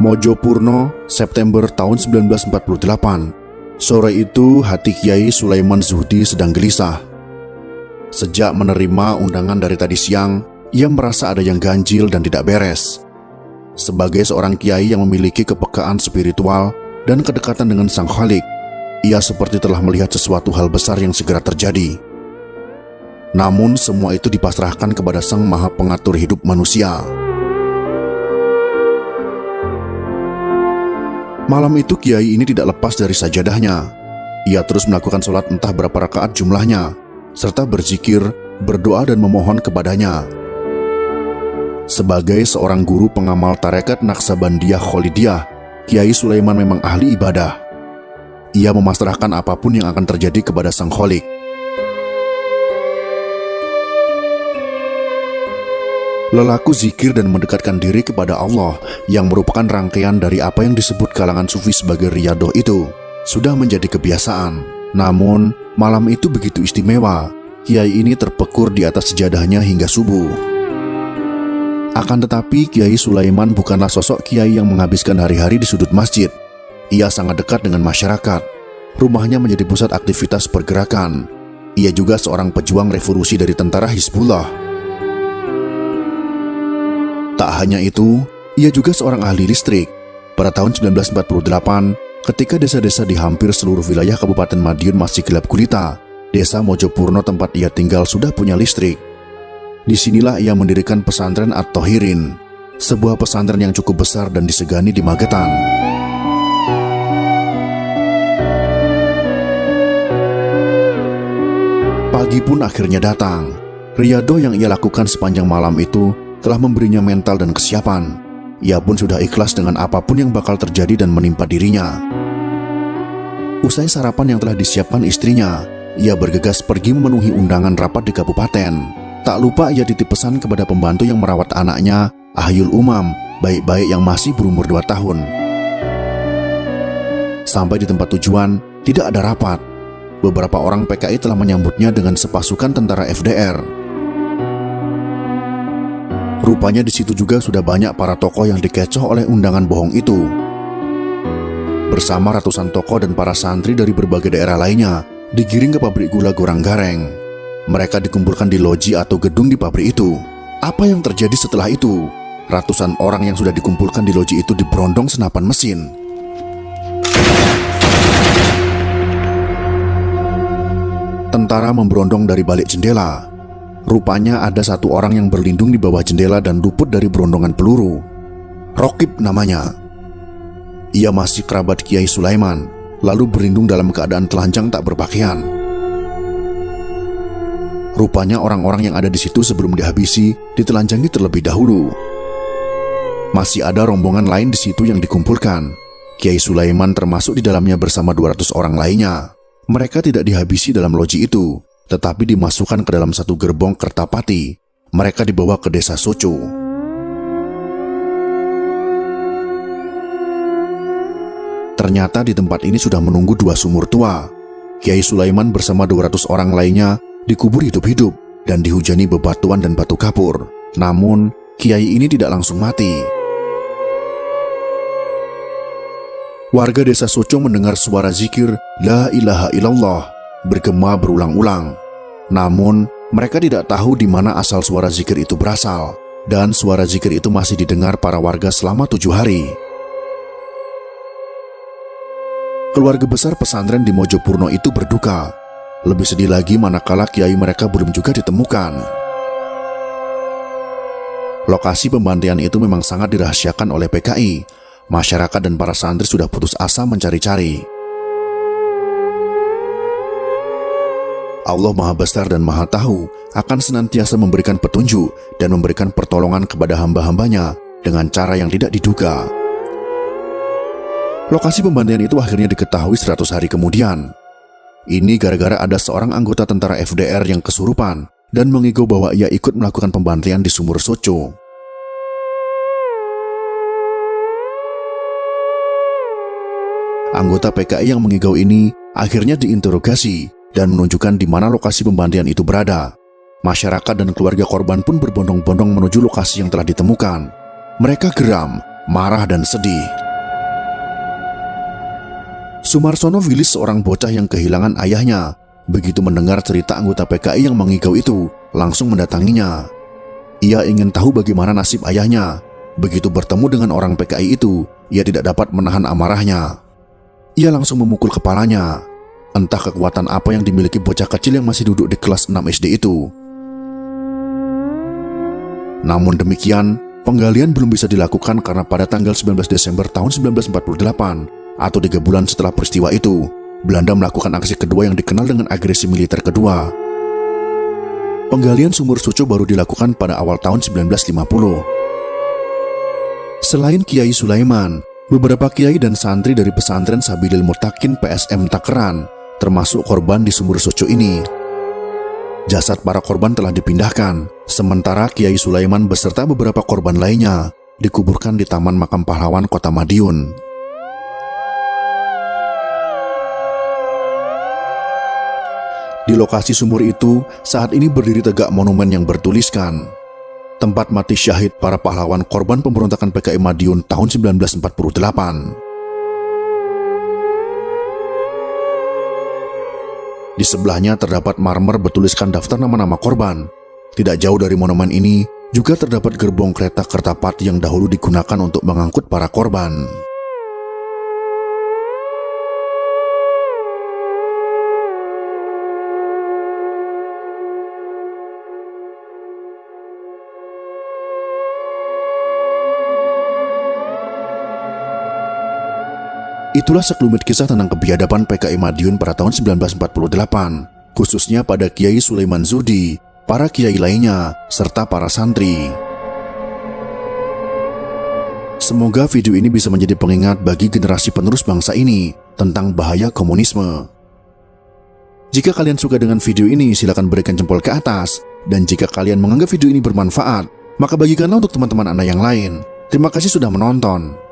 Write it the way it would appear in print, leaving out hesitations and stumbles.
Mojopurno, September tahun 1948. Sore itu hati Kiai Sulaiman Zuhdi sedang gelisah. Sejak menerima undangan dari tadi siang, ia merasa ada yang ganjil dan tidak beres. Sebagai seorang kiai yang memiliki kepekaan spiritual dan kedekatan dengan Sang Khalik, ia seperti telah melihat sesuatu hal besar yang segera terjadi. Namun semua itu dipasrahkan kepada Sang Maha Pengatur hidup manusia. Malam itu kiai ini tidak lepas dari sajadahnya. Ia terus melakukan sholat entah berapa rakaat jumlahnya, serta berzikir, berdoa dan memohon kepadanya. Sebagai seorang guru pengamal tarekat Naqsabandiyah Kholidiyah, Kiai Sulaiman memang ahli ibadah. Ia memasrahkan apapun yang akan terjadi kepada Sang Khalik. Lelaku zikir dan mendekatkan diri kepada Allah yang merupakan rangkaian dari apa yang disebut kalangan sufi sebagai riyadoh itu sudah menjadi kebiasaan. Namun, malam itu begitu istimewa. Kiai ini terpekur di atas sejadahnya hingga subuh. Akan tetapi, Kiai Sulaiman bukanlah sosok kiai yang menghabiskan hari-hari di sudut masjid. Ia sangat dekat dengan masyarakat. Rumahnya menjadi pusat aktivitas pergerakan. Ia juga seorang pejuang revolusi dari tentara Hizbullah. Tak hanya itu, ia juga seorang ahli listrik. Pada tahun 1948, ketika desa-desa di hampir seluruh wilayah Kabupaten Madiun masih gelap gulita, desa Mojopurno tempat ia tinggal sudah punya listrik. Disinilah ia mendirikan pesantren At-Thohirin, sebuah pesantren yang cukup besar dan disegani di Magetan. Pagi pun akhirnya datang. Riyadoh yang ia lakukan sepanjang malam itu telah memberinya mental dan kesiapan. Ia pun sudah ikhlas dengan apapun yang bakal terjadi dan menimpa dirinya. Usai sarapan yang telah disiapkan istrinya, ia bergegas pergi memenuhi undangan rapat di kabupaten. Tak lupa ia titip pesan kepada pembantu yang merawat anaknya, Ahyul Umam, baik-baik yang masih berumur 2 tahun. Sampai di tempat tujuan, tidak ada rapat. Beberapa orang PKI telah menyambutnya dengan sepasukan tentara FDR. Rupanya di situ juga sudah banyak para tokoh yang dikecoh oleh undangan bohong itu. Bersama ratusan tokoh dan para santri dari berbagai daerah lainnya, digiring ke pabrik gula Goranggareng. Mereka dikumpulkan di loji atau gedung di pabrik itu. Apa yang terjadi setelah itu? Ratusan orang yang sudah dikumpulkan di loji itu diberondong senapan mesin. Tentara memberondong dari balik jendela. Rupanya ada satu orang yang berlindung di bawah jendela dan luput dari berondongan peluru. Rokib namanya. Ia masih kerabat Kiai Sulaiman, lalu berlindung dalam keadaan telanjang tak berpakaian. Rupanya orang-orang yang ada di situ sebelum dihabisi ditelanjangi terlebih dahulu. Masih ada rombongan lain di situ yang dikumpulkan. Kiai Sulaiman termasuk di dalamnya bersama 200 orang lainnya. Mereka tidak dihabisi dalam loji itu, tetapi dimasukkan ke dalam satu gerbong Kertapati. Mereka dibawa ke desa Soco. Ternyata di tempat ini sudah menunggu 2 sumur tua. Kiai Sulaiman bersama 200 orang lainnya dikubur hidup-hidup dan dihujani bebatuan dan batu kapur. Namun, kiai ini tidak langsung mati. Warga desa Soco mendengar suara zikir La ilaha illallah bergema berulang-ulang. Namun, mereka tidak tahu di mana asal suara zikir itu berasal, dan suara zikir itu masih didengar para warga selama 7 hari. Keluarga besar pesantren di Mojopurno itu berduka. Lebih sedih lagi manakala kiai mereka belum juga ditemukan. Lokasi pembantaian itu memang sangat dirahasiakan oleh PKI. Masyarakat dan para santri sudah putus asa mencari-cari. Allah Maha Besar dan Maha Tahu akan senantiasa memberikan petunjuk dan memberikan pertolongan kepada hamba-hambanya dengan cara yang tidak diduga. Lokasi pembantaian itu akhirnya diketahui 100 hari kemudian. Ini gara-gara ada seorang anggota tentara FDR yang kesurupan dan mengigau bahwa ia ikut melakukan pembantaian di sumur Soco. Anggota PKI yang mengigau ini akhirnya diinterogasi dan menunjukkan di mana lokasi pembantaian itu berada. Masyarakat dan keluarga korban pun berbondong-bondong menuju lokasi yang telah ditemukan. Mereka geram marah dan sedih. Sumarsono Wilis, seorang bocah yang kehilangan ayahnya, begitu mendengar cerita anggota PKI yang mengigau itu, langsung mendatanginya. Ia ingin tahu bagaimana nasib ayahnya. Begitu bertemu dengan orang PKI itu, ia tidak dapat menahan amarahnya. Ia langsung memukul kepalanya. Entah kekuatan apa yang dimiliki bocah kecil yang masih duduk di kelas 6 SD itu. Namun demikian, penggalian belum bisa dilakukan karena pada tanggal 19 Desember tahun 1948 atau 3 bulan setelah peristiwa itu, Belanda melakukan aksi kedua yang dikenal dengan agresi militer kedua. Penggalian sumur Suco baru dilakukan pada awal tahun 1950. Selain Kiai Sulaiman, beberapa kiai dan santri dari pesantren Sabilil Mutakin PSM Takeran termasuk korban di sumur Suco ini. Jasad para korban telah dipindahkan, sementara Kiai Sulaiman beserta beberapa korban lainnya dikuburkan di Taman Makam Pahlawan Kota Madiun. Di lokasi sumur itu, saat ini berdiri tegak monumen yang bertuliskan tempat mati syahid para pahlawan korban pemberontakan PKI Madiun tahun 1948. Di sebelahnya terdapat marmer bertuliskan daftar nama-nama korban. Tidak jauh dari monumen ini juga terdapat gerbong kereta Kertapati yang dahulu digunakan untuk mengangkut para korban. Itulah sekelumit kisah tentang kebiadaban PKI Madiun pada tahun 1948, khususnya pada Kiai Sulaiman Zuhdi, para kiai lainnya, serta para santri. Semoga video ini bisa menjadi pengingat bagi generasi penerus bangsa ini tentang bahaya komunisme. Jika kalian suka dengan video ini, silakan berikan jempol ke atas. Dan jika kalian menganggap video ini bermanfaat, maka bagikanlah untuk teman-teman Anda yang lain. Terima kasih sudah menonton.